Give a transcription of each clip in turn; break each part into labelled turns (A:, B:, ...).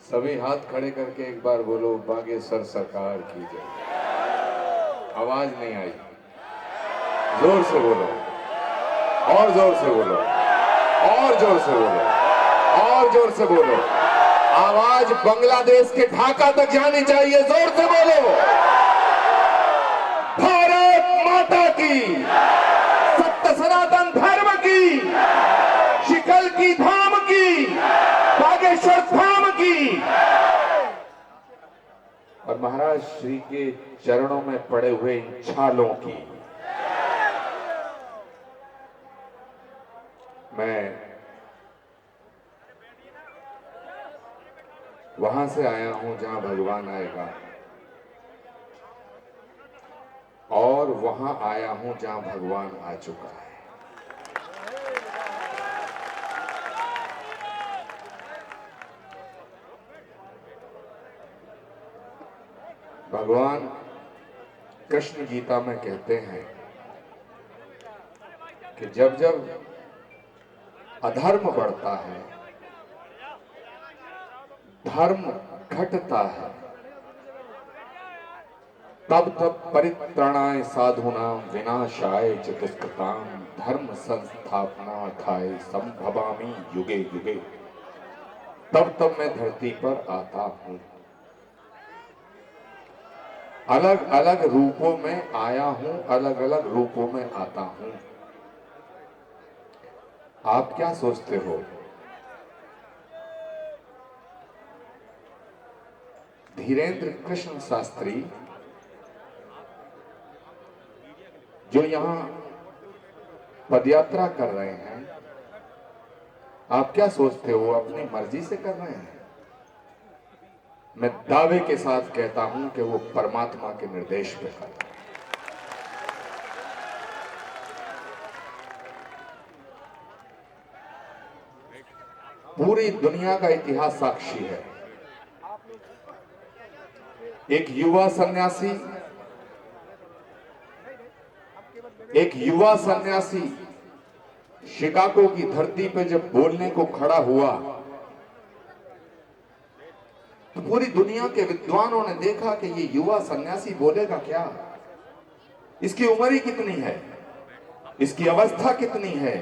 A: सभी हाथ खड़े करके एक बार बोलो बागेश्वर सरकार की जय। आवाज नहीं आई, जोर से बोलो, और जोर से बोलो, और जोर से बोलो, और जोर से बोलो। आवाज बांग्लादेश के ढाका तक जानी चाहिए, जोर से बोलो। भारत माता की, सत्य सनातन धर्म की, शिकल की धाम की, बागेश्वर धाम की, और महाराज श्री के चरणों में पड़े हुए इन छालों की। मैं वहां से आया हूं जहां भगवान आएगा, और वहां आया हूं जहां भगवान आ चुका है। भगवान कृष्ण गीता में कहते हैं कि जब जब अधर्म बढ़ता है, धर्म घटता है, तब तब परित्राणाय साधूनां विनाशाय च दुष्कृतां धर्म संस्थापनार्थाय संभवामि युगे युगे। तब तब मैं धरती पर आता हूं, अलग अलग रूपों में आया हूं, अलग अलग रूपों में आता हूं। आप क्या सोचते हो? धीरेन्द्र कृष्ण शास्त्री जो यहां पदयात्रा कर रहे हैं, आप क्या सोचते हो अपनी मर्जी से कर रहे हैं? मैं दावे के साथ कहता हूं कि वो परमात्मा के निर्देश पे कर रहे हैं। पूरी दुनिया का इतिहास साक्षी है। एक युवा सन्यासी शिकागो की धरती पे जब बोलने को खड़ा हुआ तो पूरी दुनिया के विद्वानों ने देखा कि ये युवा सन्यासी बोलेगा क्या, इसकी उम्र ही कितनी है, इसकी अवस्था कितनी है।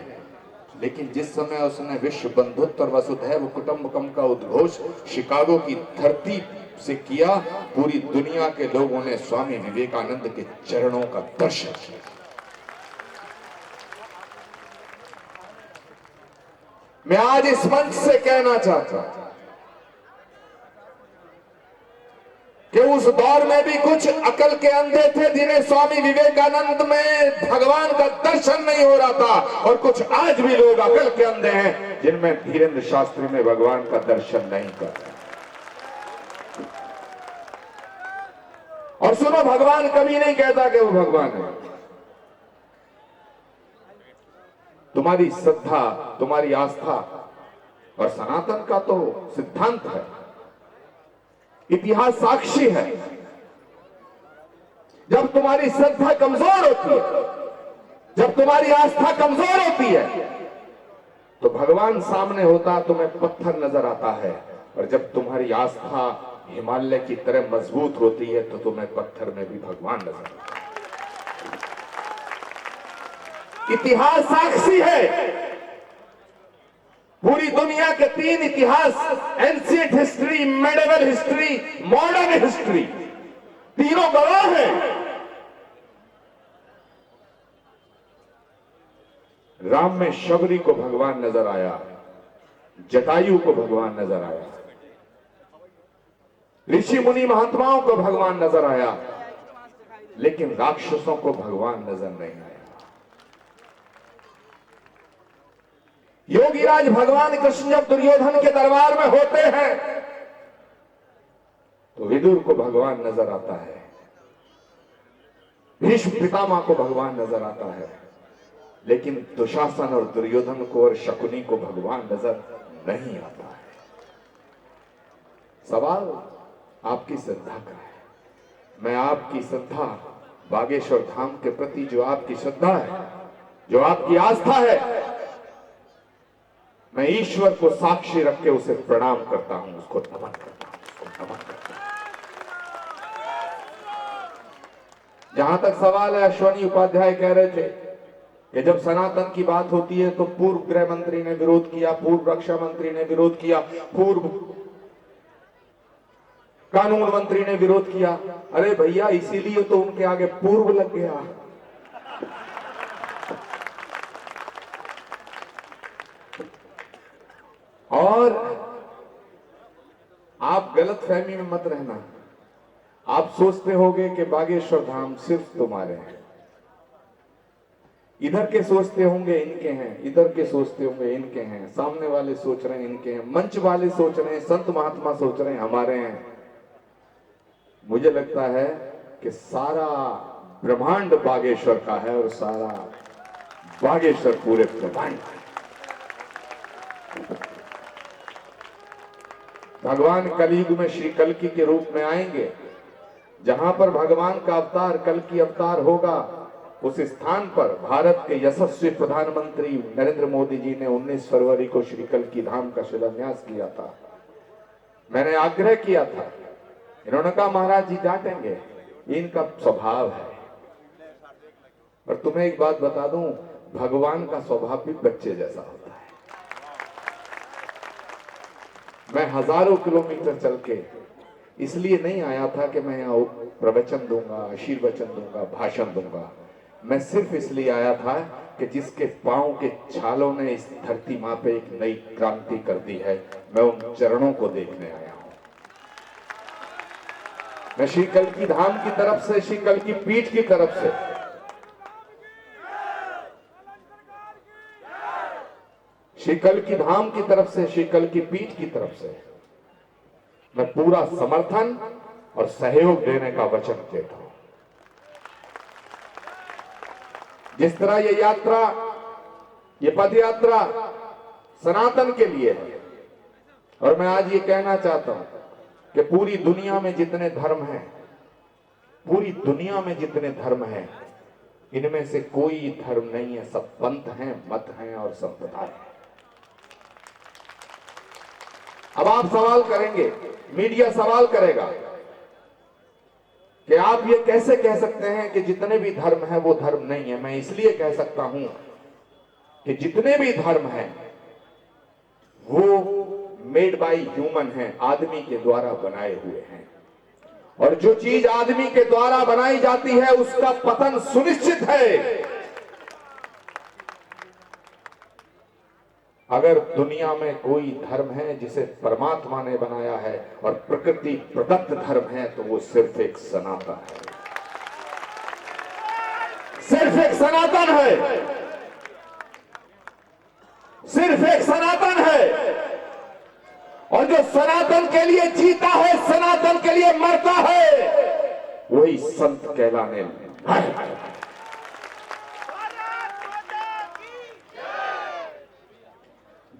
A: लेकिन जिस समय उसने विश्व बंधुत्व और वसुधैव कुटुंबकम का उद्घोष शिकागो की धरती से किया, पूरी दुनिया के लोगों ने स्वामी विवेकानंद के चरणों का दर्शन किया। मैं आज इस मंच से कहना चाहता हूं कि उस दौर में भी कुछ अकल के अंधे थे जिन्हें स्वामी विवेकानंद में भगवान का दर्शन नहीं हो रहा था, और कुछ आज भी लोग अकल के अंधे हैं जिनमें धीरेन्द्र शास्त्री में भगवान का दर्शन नहीं कर रहे। और सुनो, भगवान कभी नहीं कहता कि वो भगवान है। तुम्हारी श्रद्धा, तुम्हारी आस्था और सनातन का तो सिद्धांत है, इतिहास साक्षी है। जब तुम्हारी श्रद्धा कमजोर होती है, जब तुम्हारी आस्था कमजोर होती है, तो भगवान सामने होता तुम्हें पत्थर नजर आता है, और जब तुम्हारी आस्था हिमालय की तरह मजबूत होती है तो तुम्हें पत्थर में भी भगवान नजर आता है। इतिहास साक्षी है। पूरी दुनिया के 3 इतिहास, ancient history, medieval history, modern history, तीनों गवाह हैं। राम में शबरी को भगवान नजर आया, जटायु को भगवान नजर आया, ऋषि मुनि महात्माओं को भगवान नजर आया, लेकिन राक्षसों को भगवान नजर नहीं आया। योगीराज भगवान कृष्ण जब दुर्योधन के दरबार में होते हैं तो विदुर को भगवान नजर आता है, भीष्म पितामह को भगवान नजर आता है, लेकिन दुशासन और दुर्योधन को और शकुनी को भगवान नजर नहीं आता है। सवाल आपकी श्रद्धा का है। मैं आपकी श्रद्धा बागेश्वर धाम के प्रति, जो आपकी श्रद्धा है, जो आपकी आस्था है, मैं ईश्वर को साक्षी रख के उसे प्रणाम करता हूं, उसको नमन करता हूं, उसको नमन करता हूं। जहां तक सवाल है, अश्वनी उपाध्याय कह रहे थे कि जब सनातन की बात होती है तो पूर्व गृह मंत्री ने विरोध किया, पूर्व रक्षा मंत्री ने विरोध किया, पूर्व कानून मंत्री ने विरोध किया। अरे भैया, इसीलिए तो उनके आगे पूर्व लग गया। और आप गलत फहमी में मत रहना। आप सोचते होंगे कि बागेश्वर धाम सिर्फ तुम्हारे हैं, इधर के सोचते होंगे इनके हैं, इधर के सोचते होंगे इनके हैं, सामने वाले सोच रहे हैं इनके हैं, मंच वाले सोच रहे हैं, संत महात्मा सोच रहे हैं हमारे हैं। मुझे लगता है कि सारा ब्रह्मांड बागेश्वर का है और सारा बागेश्वर पूरे ब्रह्मांड का है। भगवान कलयुग में श्री कल्कि के रूप में आएंगे। जहां पर भगवान का अवतार कल्कि अवतार होगा, उस स्थान पर भारत के यशस्वी प्रधानमंत्री नरेंद्र मोदी जी ने 19 फरवरी को श्री कल्कि धाम का शिलान्यास किया था। मैंने आग्रह किया था, इन्होंने कहा महाराज जी डांटेंगे, इनका स्वभाव है। और तुम्हें एक बात बता दूं, भगवान का स्वभाव भी बच्चे जैसा होता है। मैं हजारों किलोमीटर चल के इसलिए नहीं आया था कि मैं यहाँ प्रवचन दूंगा, आशीर्वचन दूंगा, भाषण दूंगा। मैं सिर्फ इसलिए आया था कि जिसके पांव के छालों ने इस धरती मां पे एक नई क्रांति कर दी है, मैं उन चरणों को देखने आया हूं। मैं श्री कल्कि धाम की तरफ से, श्री कल्कि पीठ की तरफ से श्री कल्कि धाम की तरफ से, श्री कल्कि पीठ की तरफ से मैं पूरा समर्थन और सहयोग देने का वचन देता हूं। जिस तरह ये यात्रा, ये पद यात्रा सनातन के लिए है, और मैं आज ये कहना चाहता हूं कि पूरी दुनिया में जितने धर्म हैं, पूरी दुनिया में जितने धर्म हैं, इनमें से कोई धर्म नहीं है, सब पंथ हैं, मत हैं और संप्रदाय हैं। अब आप सवाल करेंगे, मीडिया सवाल करेगा कि आप ये कैसे कह सकते हैं कि जितने भी धर्म हैं वो धर्म नहीं है। मैं इसलिए कह सकता हूं कि जितने भी धर्म हैं वो मेड बाय ह्यूमन हैं, आदमी के द्वारा बनाए हुए हैं, और जो चीज आदमी के द्वारा बनाई जाती है उसका पतन सुनिश्चित है। अगर दुनिया में कोई धर्म है जिसे परमात्मा ने बनाया है और प्रकृति प्रदत्त धर्म है, तो वो सिर्फ एक सनातन है, सिर्फ एक सनातन है, सिर्फ एक सनातन है। और जो सनातन के लिए जीता है, सनातन के लिए मरता है, वही संत कहलाने है।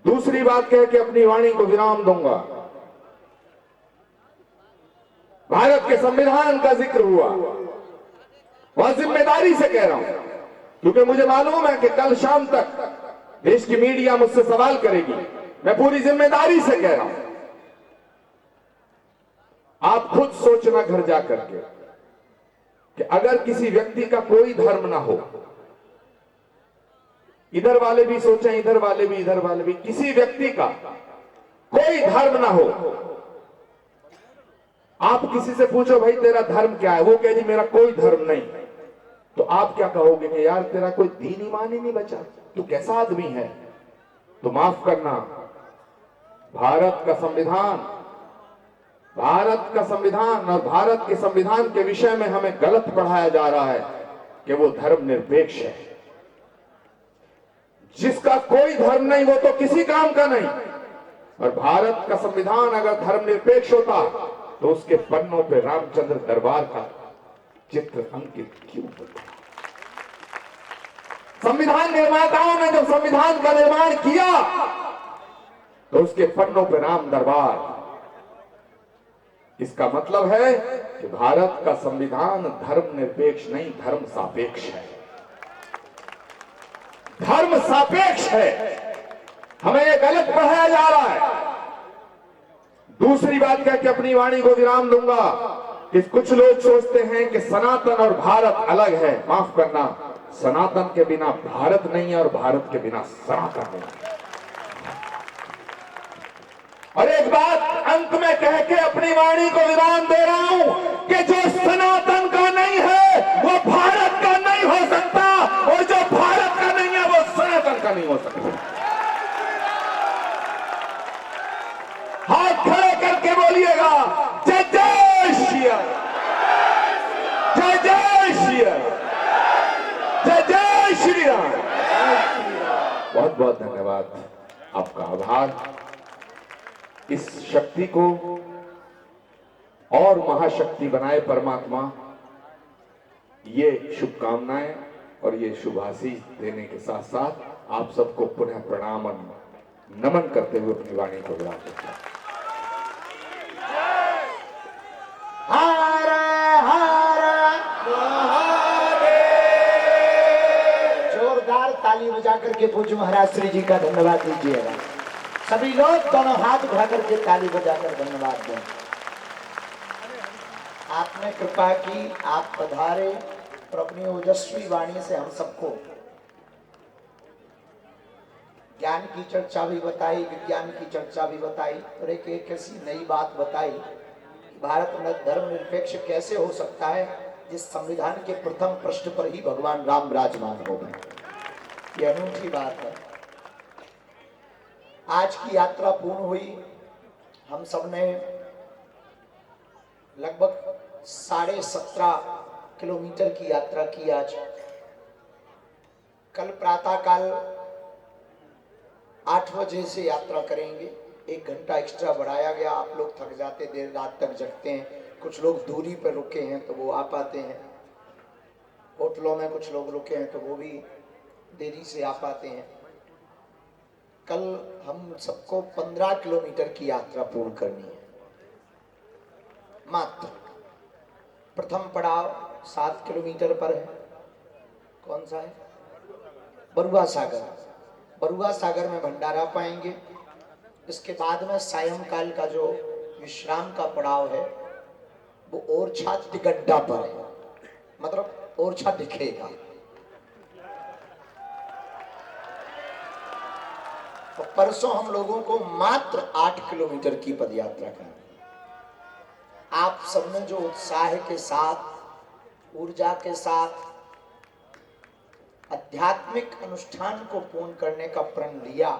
A: दूसरी बात कह के अपनी वाणी को विराम दूंगा। भारत के संविधान का जिक्र हुआ, वह जिम्मेदारी से कह रहा हूं, क्योंकि मुझे मालूम है कि कल शाम तक देश की मीडिया मुझसे सवाल करेगी। मैं पूरी जिम्मेदारी से कह रहा हूं, आप खुद सोचना घर जाकर के कि अगर किसी व्यक्ति का कोई धर्म ना हो, इधर वाले भी सोचें, इधर वाले भी, इधर वाले भी, किसी व्यक्ति का कोई धर्म ना हो, आप किसी से पूछो भाई तेरा धर्म क्या है, वो कहे जी मेरा कोई धर्म नहीं, तो आप क्या कहोगे कि यार तेरा कोई दीन ईमान ही नहीं बचा, तू कैसा आदमी है। तो माफ करना, भारत का संविधान और भारत के संविधान के विषय में हमें गलत पढ़ाया जा रहा है कि वो धर्मनिरपेक्ष है। जिसका कोई धर्म नहीं वो तो किसी काम का नहीं। और भारत का संविधान अगर धर्मनिरपेक्ष होता तो उसके पन्नों पे रामचंद्र दरबार का चित्र अंकित क्यों होता। संविधान निर्माताओं ने जब संविधान का निर्माण किया तो उसके पन्नों पे राम दरबार। इसका मतलब है कि भारत का संविधान धर्मनिरपेक्ष नहीं, धर्म सापेक्ष है। धर्म सापेक्ष है। हमें यह गलत पढ़ाया जा रहा है। दूसरी बात कह के अपनी वाणी को विराम दूंगा कि कुछ लोग सोचते हैं कि सनातन और भारत अलग है। माफ करना, सनातन के बिना भारत नहीं है और भारत के बिना सनातन नहीं है। और एक बात अंत में कह के अपनी वाणी को विराम दे रहा हूं कि जो सनातन का नहीं है वो भारत का नहीं हो सकता, और जो भारत का नहीं है वो सनातन का नहीं हो सकता। हाथ खड़े करके बोलिएगा जय जय श्री राम, जय जय श्री राम, जय जय श्री राम। बहुत बहुत धन्यवाद, आपका आभार। इस शक्ति को और महाशक्ति बनाए परमात्मा, ये शुभकामनाएं और ये शुभाशीष देने के साथ साथ आप सबको पुनः प्रणाम और नमन करते हुए अपनी वाणी को विराम देता हूं।
B: हर हर महादेव। जोरदार ताली बजा करके पूज्य महाराज श्री जी का धन्यवाद दीजिएगा। सभी लोग दोनों हाथ उठा करके ताली बजाकर धन्यवाद दें। आपने कृपा की, आप पधारे और अपनी ओजस्वी वाणी से हम सबको ज्ञान की चर्चा भी बताई, विज्ञान की चर्चा भी बताई, और एक ऐसी नई बात बताई कि भारत में धर्मनिरपेक्ष कैसे हो सकता है जिस संविधान के प्रथम पृष्ठ पर ही भगवान राम विराजमान हो गए। ये अनूठी बात है। आज की यात्रा पूर्ण हुई। हम सबने लगभग 17.5 किलोमीटर की यात्रा की आज। कल प्रातः काल 8 बजे से यात्रा करेंगे। 1 घंटा एक्स्ट्रा बढ़ाया गया। आप लोग थक जाते, देर रात तक जगते हैं। कुछ लोग दूरी पर रुके हैं तो वो आ पाते हैं। होटलों में कुछ लोग रुके हैं तो वो भी देरी से आ पाते हैं। कल हम सबको 15 किलोमीटर की यात्रा पूर्ण करनी है मात्र। प्रथम पड़ाव 7 किलोमीटर पर है। कौन सा है? बरुआ सागर। बरुआ सागर में भंडारा पाएंगे। इसके बाद में सायंकाल का जो विश्राम का पड़ाव है वो ओरछा तिगड्डा पर है, मतलब ओरछा दिखेगा। तो परसों हम लोगों को मात्र 8 किलोमीटर की पदयात्रा करनी है। आप सबने जो उत्साह के साथ, ऊर्जा के साथ आध्यात्मिक अनुष्ठान को पूर्ण करने का प्रण लिया,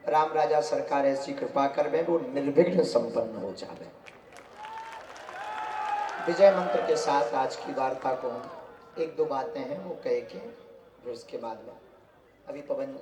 B: राम राजा सरकार ऐसी कृपा करवे वो निर्विघ्न संपन्न हो जाए। विजय मंत्र के साथ आज की वार्ता को हम 1-2 बातें हैं वो कह के फिर उसके बाद में अभी पवन